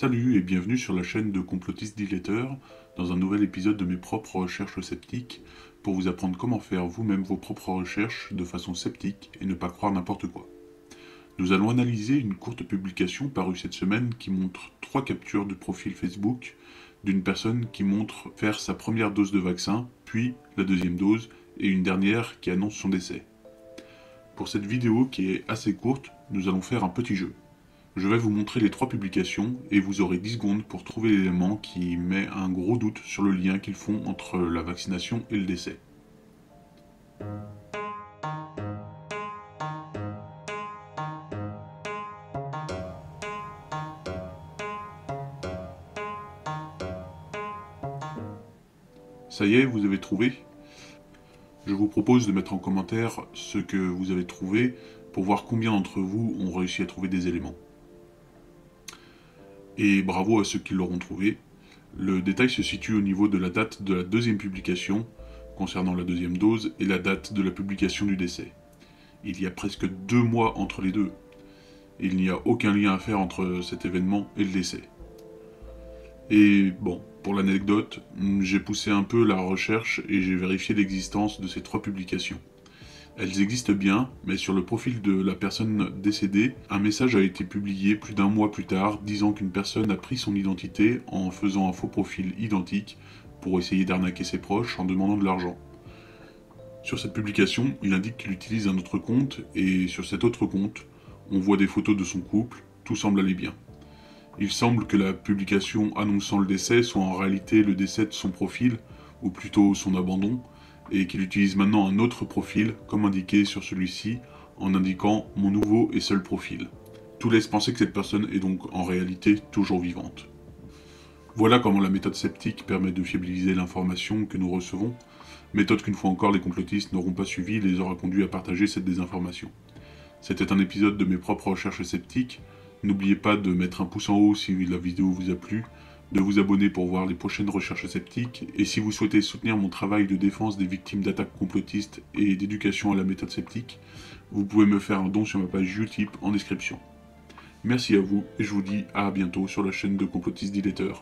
Salut et bienvenue sur la chaîne de Complotiste Diletter dans un nouvel épisode de mes propres recherches sceptiques pour vous apprendre comment faire vous-même vos propres recherches de façon sceptique et ne pas croire n'importe quoi. Nous allons analyser une courte publication parue cette semaine qui montre 3 captures de profil Facebook d'une personne qui montre faire sa première dose de vaccin, puis la deuxième dose et une dernière qui annonce son décès. Pour cette vidéo qui est assez courte, nous allons faire un petit jeu. Je vais vous montrer les 3 publications et vous aurez 10 secondes pour trouver l'élément qui met un gros doute sur le lien qu'ils font entre la vaccination et le décès. Ça y est, vous avez trouvé? Je vous propose de mettre en commentaire ce que vous avez trouvé pour voir combien d'entre vous ont réussi à trouver des éléments. Et bravo à ceux qui l'auront trouvé. Le détail se situe au niveau de la date de la deuxième publication, concernant la deuxième dose, et la date de la publication du décès. Il y a presque 2 mois entre les deux. Il n'y a aucun lien à faire entre cet événement et le décès. Et bon, pour l'anecdote, j'ai poussé un peu la recherche et j'ai vérifié l'existence de ces 3 publications. Elles existent bien, mais sur le profil de la personne décédée, un message a été publié plus d'1 mois plus tard disant qu'une personne a pris son identité en faisant un faux profil identique pour essayer d'arnaquer ses proches en demandant de l'argent. Sur cette publication, il indique qu'il utilise un autre compte et sur cet autre compte, on voit des photos de son couple, tout semble aller bien. Il semble que la publication annonçant le décès soit en réalité le décès de son profil, ou plutôt son abandon, et qu'il utilise maintenant un autre profil, comme indiqué sur celui-ci, en indiquant « mon nouveau et seul profil ». Tout laisse penser que cette personne est donc en réalité toujours vivante. Voilà comment la méthode sceptique permet de fiabiliser l'information que nous recevons, méthode qu'une fois encore les complotistes n'auront pas suivie et les aura conduits à partager cette désinformation. C'était un épisode de mes propres recherches sceptiques. N'oubliez pas de mettre un pouce en haut si la vidéo vous a plu, de vous abonner pour voir les prochaines recherches sceptiques, et si vous souhaitez soutenir mon travail de défense des victimes d'attaques complotistes et d'éducation à la méthode sceptique, vous pouvez me faire un don sur ma page Utip en description. Merci à vous, et je vous dis à bientôt sur la chaîne de Complotiste Diletter.